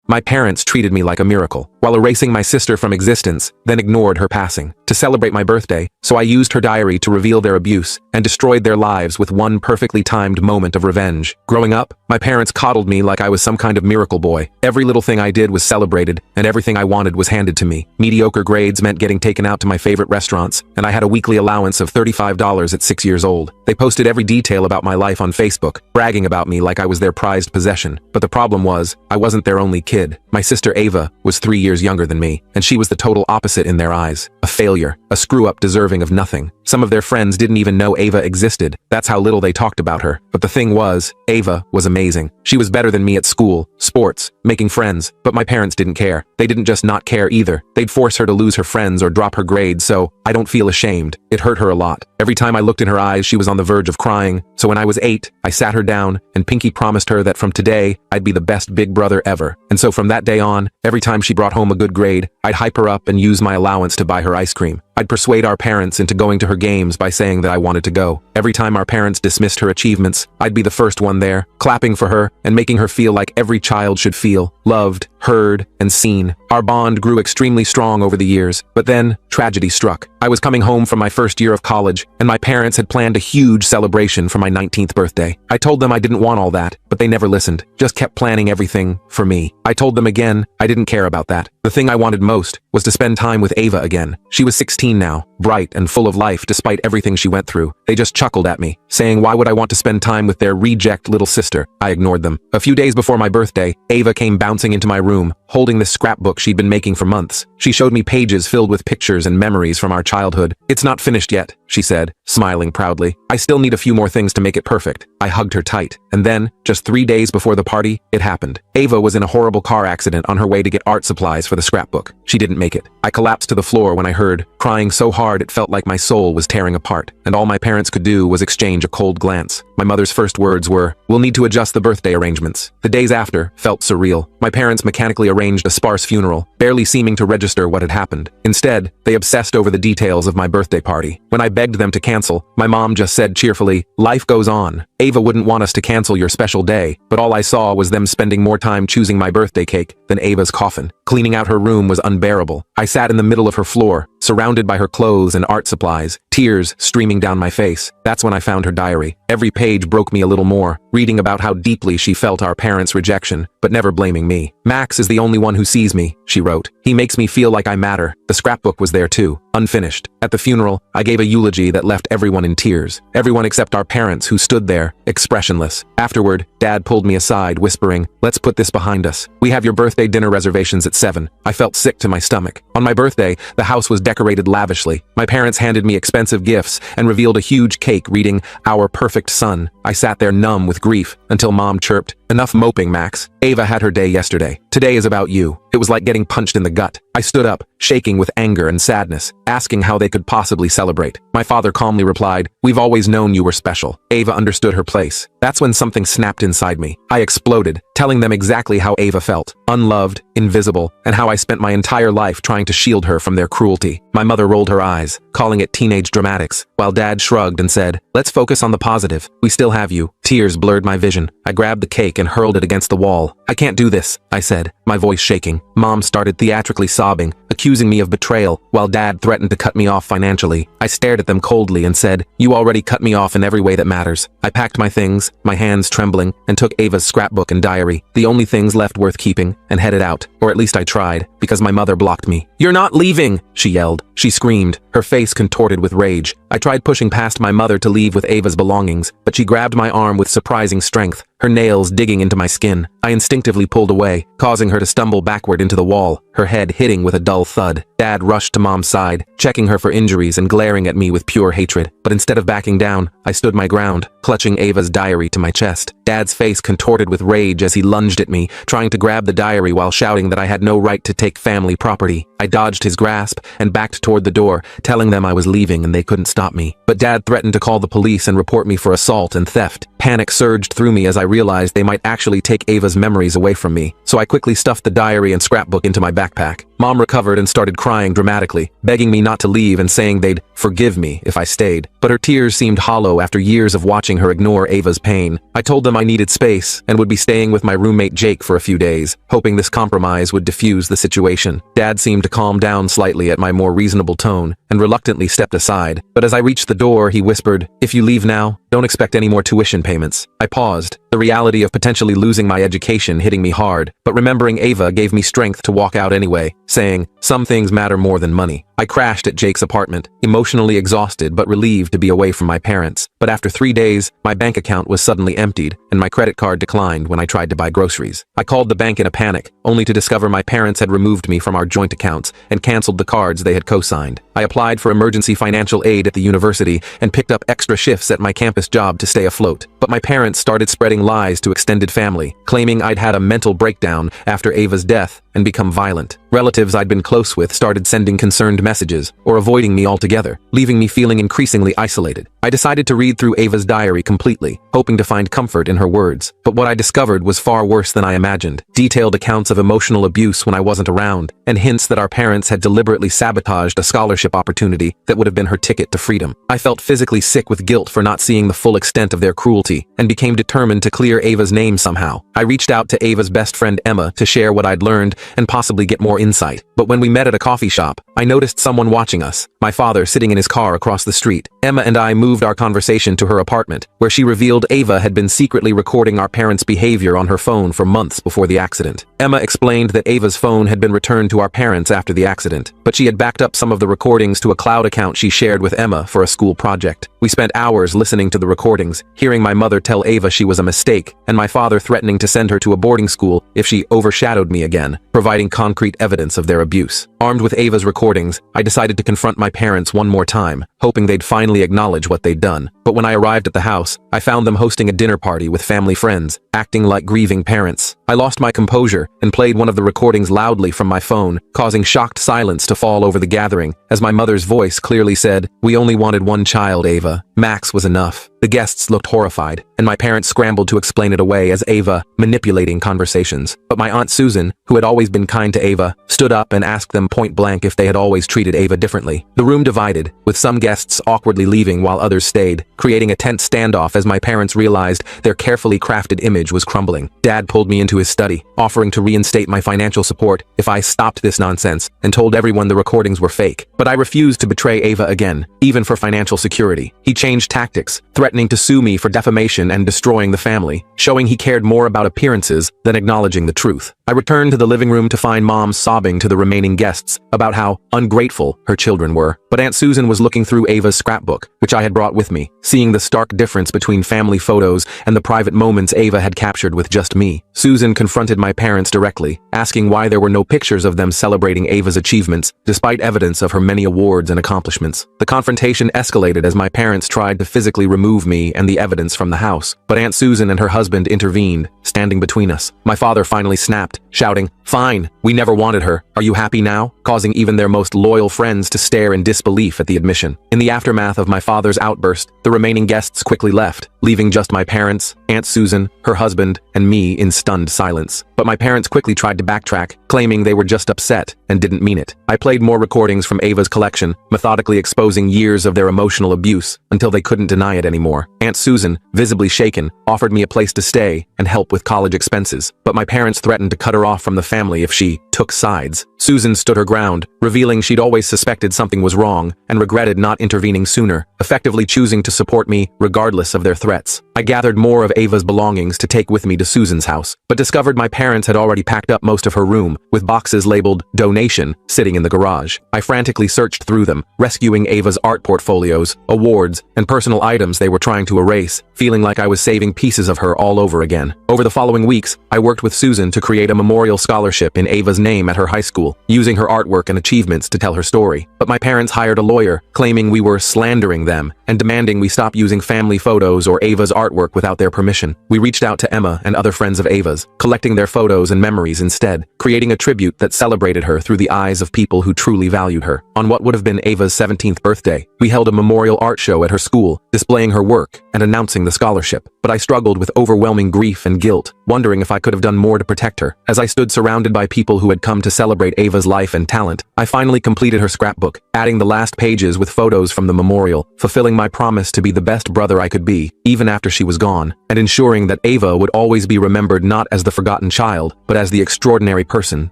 My parents treated me like a miracle, while erasing my sister from existence, then ignored her passing. To celebrate my birthday, so I used her diary to reveal their abuse, and destroyed their lives with one perfectly timed moment of revenge. Growing up, my parents coddled me like I was some kind of miracle boy. Every little thing I did was celebrated, and everything I wanted was handed to me. Mediocre grades meant getting taken out to my favorite restaurants, and I had a weekly allowance of $35 at 6 years old. They posted every detail about my life on Facebook, bragging about me like I was their prized possession. But the problem was, I wasn't their only kid. My sister Ava was 3 years younger than me, and she was the total opposite in their eyes. A failure, a screw-up deserving of nothing. Some of their friends didn't even know Ava existed. That's how little they talked about her. But the thing was, Ava was amazing. She was better than me at school, sports, making friends, but my parents didn't care. They didn't just not care either. They'd force her to lose her friends or drop her grades, so I don't feel ashamed. It hurt her a lot. Every time I looked in her eyes, she was on the verge of crying. So when I was 8, I sat her down, and Pinky promised her that from today, I'd be the best big brother ever. And so from that day on, every time she brought home a good grade, I'd hype her up and use my allowance to buy her ice cream. I'd persuade our parents into going to her games by saying that I wanted to go. Every time our parents dismissed her achievements, I'd be the first one there, clapping for her and making her feel like every child should feel, loved, heard, and seen. Our bond grew extremely strong over the years, but then tragedy struck. I was coming home from my first year of college, and my parents had planned a huge celebration for my 19th birthday. I told them I didn't want all that, but they never listened, just kept planning everything for me. I told them again, I didn't care about that. The thing I wanted most was to spend time with Ava again. She was 16 now, bright and full of life despite everything she went through. They just chuckled at me, saying why would I want to spend time with their reject little sister? I ignored them. A few days before my birthday, Ava came bouncing into my room, holding the scrapbook she'd been making for months. She showed me pages filled with pictures and memories from our childhood. It's not finished yet, she said, smiling proudly. I still need a few more things to make it perfect. I hugged her tight. And then, just 3 days before the party, it happened. Ava was in a horrible car accident on her way to get art supplies for the scrapbook. She didn't make it. I collapsed to the floor when I heard, crying so hard it felt like my soul was tearing apart, and all my parents could do was exchange a cold glance. My mother's first words were, "We'll need to adjust the birthday arrangements." The days after felt surreal. My parents mechanically arranged a sparse funeral, barely seeming to register what had happened. Instead, they obsessed over the details of my birthday party. When I begged them to cancel, my mom just said cheerfully, "Life goes on. Ava wouldn't want us to cancel your special day," but all I saw was them spending more time choosing my birthday cake than Ava's coffin. Cleaning out her room was unbearable. I sat in the middle of her floor, surrounded by her clothes and art supplies, tears streaming down my face. That's when I found her diary. Every page broke me a little more, reading about how deeply she felt our parents' rejection, but never blaming me. "Max is the only one who sees me," she wrote. "He makes me feel like I matter." The scrapbook was there too, unfinished. At the funeral, I gave a eulogy that left everyone in tears. Everyone except our parents, who stood there, expressionless. Afterward, Dad pulled me aside, whispering, "Let's put this behind us. We have your birthday dinner reservations at 7. I felt sick to my stomach. On my birthday, the house was decorated lavishly. My parents handed me expensive gifts and revealed a huge cake reading, "Our perfect son." I sat there numb with grief until Mom chirped, "Enough moping, Max. Ava had her day yesterday. Today is about you." It was like getting punched in the gut. I stood up, shaking with anger and sadness, asking how they could possibly celebrate. My father calmly replied, "We've always known you were special." Ava understood her place. That's when something snapped inside me. I exploded, telling them exactly how Ava felt, unloved, invisible, and how I spent my entire life trying to shield her from their cruelty. My mother rolled her eyes, calling it teenage dramatics, while Dad shrugged and said, "Let's focus on the positive. We still have you." Tears blurred my vision. I grabbed the cake and hurled it against the wall. "I can't do this," I said, my voice shaking. Mom started theatrically sobbing, accusing me of betrayal, while Dad threatened to cut me off financially. I stared at them coldly and said, "You already cut me off in every way that matters." I packed my things, my hands trembling, and took Ava's scrapbook and diary, the only things left worth keeping, and headed out. Or at least I tried, because my mother blocked me. "You're not leaving!" she yelled. She screamed, her face contorted with rage. I tried pushing past my mother to leave with Ava's belongings, but she grabbed my arm with surprising strength, her nails digging into my skin. I instinctively pulled away, causing her to stumble backward into the wall, her head hitting with a dull thud. Dad rushed to Mom's side, checking her for injuries and glaring at me with pure hatred. But instead of backing down, I stood my ground, clutching Ava's diary to my chest. Dad's face contorted with rage as he lunged at me, trying to grab the diary while shouting that I had no right to take family property. I dodged his grasp and backed toward the door, telling them I was leaving and they couldn't stop me. But Dad threatened to call the police and report me for assault and theft. Panic surged through me as I realized they might actually take Ava's memories away from me, so I quickly stuffed the diary and scrapbook into my backpack. Mom recovered and started crying dramatically, begging me not to leave and saying they'd forgive me if I stayed. But her tears seemed hollow after years of watching her ignore Ava's pain. I told them I needed space and would be staying with my roommate Jake for a few days, hoping this compromise would diffuse the situation. Dad seemed to calm down slightly at my more reasonable tone and reluctantly stepped aside. But as I reached the door, he whispered, "If you leave now, don't expect any more tuition payments." I paused, the reality of potentially losing my education hitting me hard, but remembering Ava gave me strength to walk out anyway, saying, "Some things matter more than money." I crashed at Jake's apartment, emotionally exhausted but relieved to be away from my parents. But after 3 days, my bank account was suddenly emptied, and my credit card declined when I tried to buy groceries. I called the bank in a panic, only to discover my parents had removed me from our joint accounts and canceled the cards they had co-signed. I applied for emergency financial aid at the university and picked up extra shifts at my campus job to stay afloat. But my parents started spreading lies to extended family, claiming I'd had a mental breakdown after Ava's death and become violent. Relatives I'd been close with started sending concerned messages or avoiding me altogether, leaving me feeling increasingly isolated. I decided to read through Ava's diary completely, hoping to find comfort in her words. But what I discovered was far worse than I imagined. Detailed accounts of emotional abuse when I wasn't around, and hints that our parents had deliberately sabotaged a scholarship opportunity that would have been her ticket to freedom. I felt physically sick with guilt for not seeing the full extent of their cruelty, and became determined to clear Ava's name somehow. I reached out to Ava's best friend Emma to share what I'd learned and possibly get more insight. But when we met at a coffee shop, I noticed someone watching us, my father sitting in his car across the street. Emma and I moved our conversation to her apartment, where she revealed Ava had been secretly recording our parents' behavior on her phone for months before the accident. Emma explained that Ava's phone had been returned to our parents after the accident, but she had backed up some of the recordings to a cloud account she shared with Emma for a school project. We spent hours listening to the recordings, hearing my mother tell Ava she was a mistake, and my father threatening to send her to a boarding school if she overshadowed me again, providing concrete evidence of their abuse. Armed with Ava's recordings, I decided to confront my parents one more time, hoping they'd finally acknowledge what they'd done. But when I arrived at the house, I found them hosting a dinner party with family friends, acting like grieving parents. I lost my composure and played one of the recordings loudly from my phone, causing shocked silence to fall over the gathering, as my mother's voice clearly said, "We only wanted one child, Ava. Max was enough." The guests looked horrified, and my parents scrambled to explain it away as Ava manipulating conversations. But my Aunt Susan, who had always been kind to Ava, stood up and asked them point blank if they had always treated Ava differently. The room divided, with some guests awkwardly leaving while others stayed, creating a tense standoff as my parents realized their carefully crafted image was crumbling. Dad pulled me into his study, offering to reinstate my financial support if I stopped this nonsense, and told everyone the recordings were fake. But I refused to betray Ava again, even for financial security. He changed tactics, threatening to sue me for defamation and destroying the family, showing he cared more about appearances than acknowledging the truth. I returned to the living room to find Mom sobbing to the remaining guests about how ungrateful her children were. But Aunt Susan was looking through Ava's scrapbook, which I had brought with me, seeing the stark difference between family photos and the private moments Ava had captured with just me. Susan confronted my parents directly, asking why there were no pictures of them celebrating Ava's achievements, despite evidence of her many awards and accomplishments. The confrontation escalated as my parents tried to physically remove me and the evidence from the house, but Aunt Susan and her husband intervened, standing between us. My father finally snapped, shouting, "Fine, we never wanted her. Are you happy now?" causing even their most loyal friends to stare in disbelief at the admission. In the aftermath of my father's outburst, the remaining guests quickly left, leaving just my parents, Aunt Susan, her husband, and me in stunned silence. But my parents quickly tried to backtrack, claiming they were just upset and didn't mean it. I played more recordings from Ava's collection, methodically exposing years of their emotional abuse until they couldn't deny it anymore. Aunt Susan, visibly shaken, offered me a place to stay and help with college expenses, but my parents threatened to cut her off from the family if she took sides. Susan stood her ground, revealing she'd always suspected something was wrong and regretted not intervening sooner, effectively choosing to support me regardless of their threats. I gathered more of Ava's belongings to take with me to Susan's house, but discovered my parents had already packed up most of her room, with boxes labeled donation sitting in the garage. I frantically searched through them, rescuing Ava's art portfolios, awards, and personal items they were trying to erase, feeling like I was saving pieces of her all over again. Over the following weeks, I worked with Susan to create a memorial scholarship in Ava's name at her high school, using her artwork and achievements to tell her story. But my parents hired a lawyer, claiming we were slandering them and demanding we stop using family photos or Ava's artwork without their permission. We reached out to Emma and other friends of Ava's, collecting their photos and memories instead, creating a tribute that celebrated her through the eyes of people who truly valued her. On what would have been Ava's 17th birthday, we held a memorial art show at her school, displaying her work and announcing the scholarship. But I struggled with overwhelming grief and guilt, wondering if I could have done more to protect her. As I stood surrounded by people who had come to celebrate Ava's life and talent, I finally completed her scrapbook, adding the last pages with photos from the memorial, fulfilling my promise to be the best brother I could be, even after she was gone, and ensuring that Ava would always be remembered not as the forgotten child, but as the extraordinary person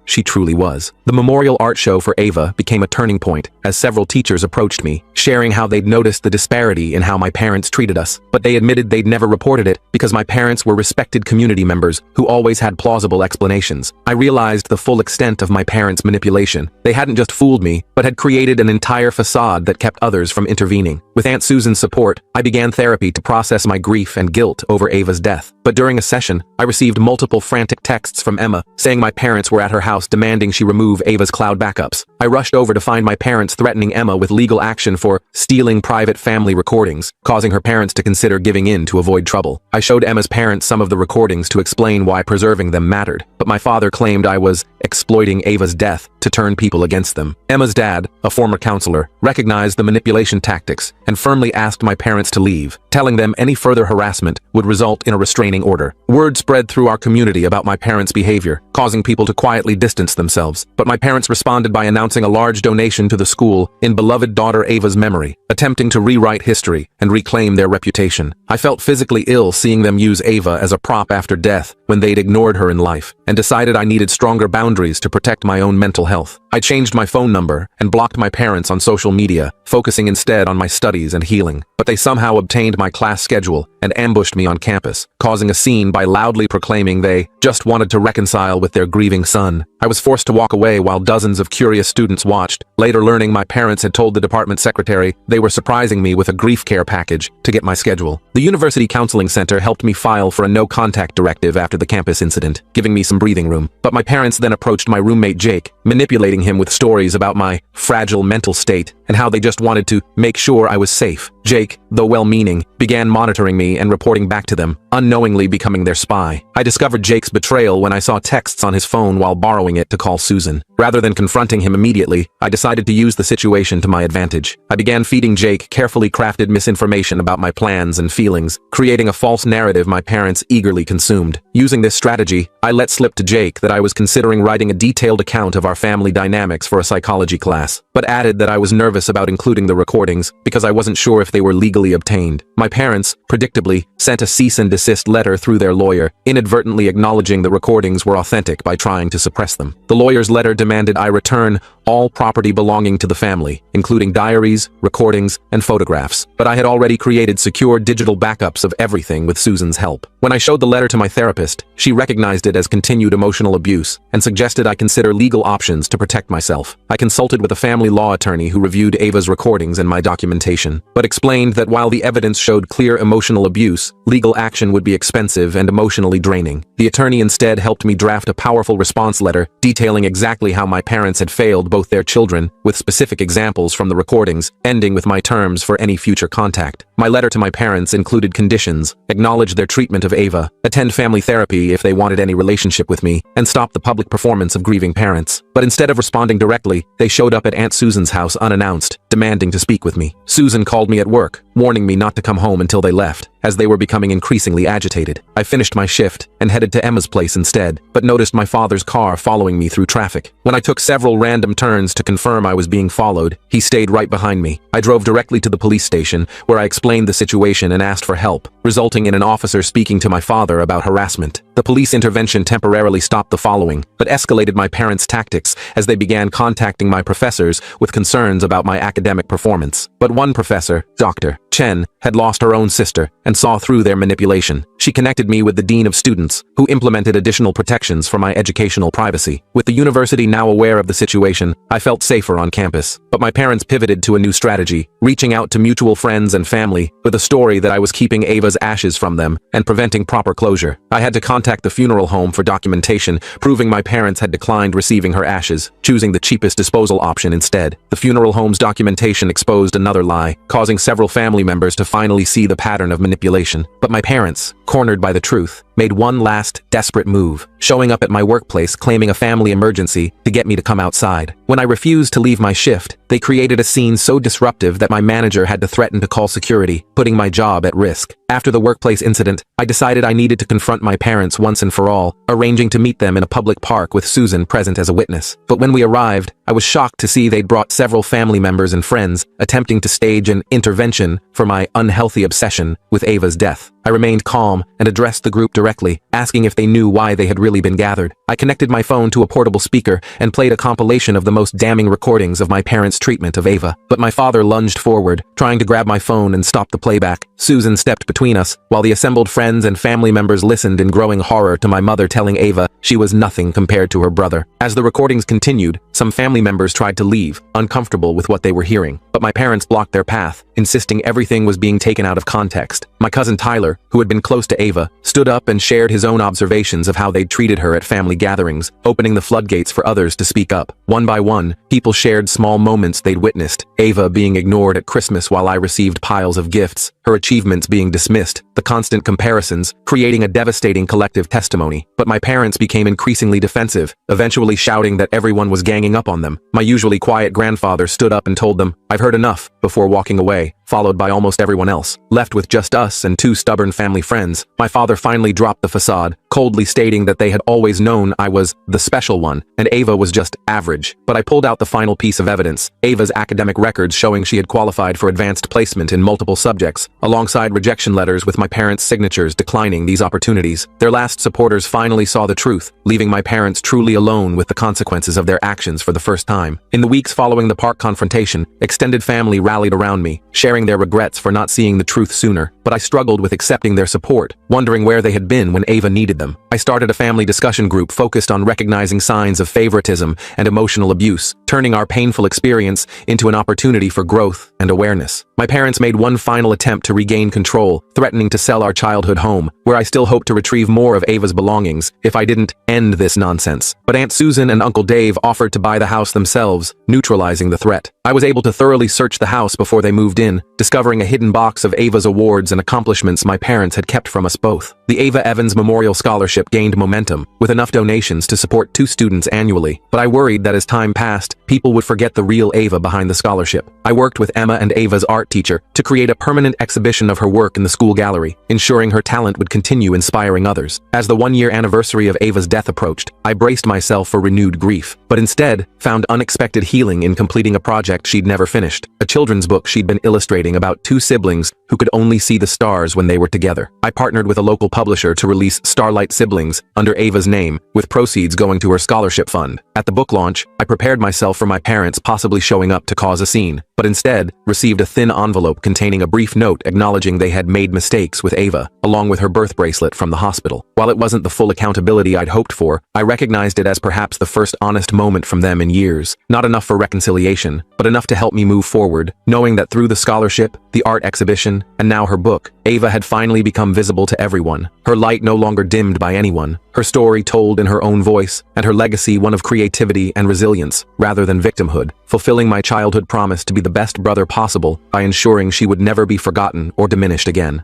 she truly was. The memorial art show for Ava became a turning point, as several teachers approached me, sharing how they'd noticed the disparity in how my parents treated us, but they admitted they'd never reported it because my parents were respected community members who always had plausible explanations. I realized the full extent of my parents' manipulation. They hadn't just fooled me, but had created an entire facade that kept others from intervening. With Aunt Susan's support, I began therapy to process my grief and guilt over Ava's death. But during a session, I received multiple frantic texts from Emma, saying my parents were at her house demanding she remove Ava's cloud backups. I rushed over to find my parents threatening Emma with legal action for stealing private family recordings, causing her parents to consider giving in to avoid trouble. I showed Emma's parents some of the recordings to explain why preserving them mattered, but my father claimed I was exploiting Ava's death to turn people against them. Emma's dad, a former counselor, recognized the manipulation tactics and firmly asked my parents to leave, telling them any further harassment would result in a restraining order. Word spread through our community about my parents' behavior, causing people to quietly distance themselves. But my parents responded by announcing a large donation to the school in beloved daughter Ava's memory, attempting to rewrite history and reclaim their reputation. I felt physically ill seeing them use Ava as a prop after death when they'd ignored her in life, and decided I needed stronger boundaries to protect my own mental health. I changed my phone number and blocked my parents on social media, focusing instead on my studies and healing. But they somehow obtained my class schedule and ambushed me on campus, causing a scene by loudly proclaiming they just wanted to reconcile with their grieving son. I was forced to walk away while dozens of curious students watched, later learning my parents had told the department secretary they were surprising me with a grief care package to get my schedule. The University Counseling Center helped me file for a no-contact directive after the campus incident, giving me some breathing room. But my parents then approached my roommate Jake, manipulating him with stories about my fragile mental state and how they just wanted to make sure I was safe. Jake, though well-meaning, began monitoring me and reporting back to them, unknowingly becoming their spy. I discovered Jake's betrayal when I saw texts on his phone while borrowing it to call Susan. Rather than confronting him immediately, I decided to use the situation to my advantage. I began feeding Jake carefully crafted misinformation about my plans and feelings, creating a false narrative my parents eagerly consumed. Using this strategy, I let slip to Jake that I was considering writing a detailed account of our family dynamics for a psychology class, but added that I was nervous about including the recordings because I wasn't sure if they were legally obtained. My parents, predictably, sent a cease and desist letter through their lawyer, inadvertently acknowledging the recordings were authentic by trying to suppress them. The lawyer's letter demanded I return all property belonging to the family, including diaries, recordings, and photographs. But I had already created secure digital backups of everything with Susan's help. When I showed the letter to my therapist, she recognized it as continued emotional abuse and suggested I consider legal options to protect myself. I consulted with a family law attorney who reviewed Ava's recordings and my documentation, but explained that while the evidence showed clear emotional abuse, legal action would be expensive and emotionally draining. The attorney instead helped me draft a powerful response letter detailing exactly how my parents had failed both their children, with specific examples from the recordings, ending with my terms for any future contact. My letter to my parents included conditions: acknowledge their treatment of Ava, attend family therapy if they wanted any relationship with me, and stop the public performance of grieving parents. But instead of responding directly, they showed up at Aunt Susan's house unannounced, demanding to speak with me. Susan called me at work, warning me not to come home until they left, as they were becoming increasingly agitated. I finished my shift and headed to Emma's place instead, but noticed my father's car following me through traffic. When I took several random turns to confirm I was being followed, he stayed right behind me. I drove directly to the police station, where I explained the situation and asked for help, resulting in an officer speaking to my father about harassment. The police intervention temporarily stopped the following, but escalated my parents' tactics as they began contacting my professors with concerns about my academic performance. But one professor, Dr. Chen, had lost her own sister and saw through their manipulation. She connected me with the dean of students, who implemented additional protections for my educational privacy. With the university now aware of the situation, I felt safer on campus. But my parents pivoted to a new strategy, reaching out to mutual friends and family with a story that I was keeping Ava's ashes from them and preventing proper closure. I had to contact the funeral home for documentation, proving my parents had declined receiving her ashes, choosing the cheapest disposal option instead. The funeral home's documentation exposed another lie, causing several family members to finally see the pattern of manipulation. But my parents, cornered by the truth, made one last, desperate move, showing up at my workplace claiming a family emergency to get me to come outside. When I refused to leave my shift, they created a scene so disruptive that my manager had to threaten to call security, putting my job at risk. After the workplace incident, I decided I needed to confront my parents once and for all, arranging to meet them in a public park with Susan present as a witness. But when we arrived, I was shocked to see they'd brought several family members and friends, attempting to stage an intervention for my unhealthy obsession with Ava's death. I remained calm and addressed the group directly, asking if they knew why they had really been gathered. I connected my phone to a portable speaker and played a compilation of the most damning recordings of my parents' treatment of Ava. But my father lunged forward, trying to grab my phone and stop the playback. Susan stepped between us, while the assembled friends and family members listened in growing horror to my mother telling Ava she was nothing compared to her brother. As the recordings continued, some family members tried to leave, uncomfortable with what they were hearing. But my parents blocked their path, insisting everything was being taken out of context. My cousin Tyler, who had been close to Ava, stood up and shared his own observations of how they'd treated her at family gatherings, opening the floodgates for others to speak up. One by one, people shared small moments they'd witnessed. Ava being ignored at Christmas while I received piles of gifts, her achievements being dismissed, the constant comparisons, creating a devastating collective testimony. But my parents became increasingly defensive, eventually shouting that everyone was ganging up on them. My usually quiet grandfather stood up and told them, "I've heard enough," before walking away, followed by almost everyone else. Left with just us and two stubborn family friends, my father finally dropped the facade, coldly stating that they had always known I was the special one, and Ava was just average. But I pulled out the final piece of evidence, Ava's academic records showing she had qualified for advanced placement in multiple subjects, alongside rejection letters with my parents' signatures declining these opportunities. Their last supporters finally saw the truth, leaving my parents truly alone with the consequences of their actions for the first time. In the weeks following the park confrontation, extended family rallied around me, sharing their regrets for not seeing the truth sooner, but I struggled with accepting their support, wondering where they had been when Ava needed them. I started a family discussion group focused on recognizing signs of favoritism and emotional abuse, turning our painful experience into an opportunity for growth and awareness. My parents made one final attempt to regain control, threatening to sell our childhood home, where I still hoped to retrieve more of Ava's belongings if I didn't end this nonsense. But Aunt Susan and Uncle Dave offered to buy the house themselves, neutralizing the threat. I was able to thoroughly search the house before they moved in, discovering a hidden box of Ava's awards and accomplishments my parents had kept from us both. The Ava Evans Memorial Scholarship gained momentum, with enough donations to support 2 students annually, but I worried that as time passed, people would forget the real Ava behind the scholarship. I worked with Emma and Ava's art teacher to create a permanent exhibition of her work in the school gallery, ensuring her talent would continue inspiring others. As the 1-year anniversary of Ava's death approached, I braced myself for renewed grief, but instead found unexpected healing in completing a project she'd never finished, a children's book she'd been illustrating about 2 siblings who could only see the stars when they were together. I partnered with a local publisher to release Starlight Siblings under Ava's name, with proceeds going to her scholarship fund. At the book launch, I prepared myself for my parents possibly showing up to cause a scene, but instead received a thin envelope containing a brief note acknowledging they had made mistakes with Ava, along with her birth bracelet from the hospital. While it wasn't the full accountability I'd hoped for, I recognized it as perhaps the first honest moment from them in years. Not enough for reconciliation, but enough to help me move forward, knowing that through the scholarship, the art exhibition, and now her book, Ava had finally become visible to everyone. Her light no longer dimmed by anyone, her story told in her own voice, and her legacy one of creativity and resilience, rather than victimhood, fulfilling my childhood promise to be the best brother possible by ensuring she would never be forgotten or diminished again.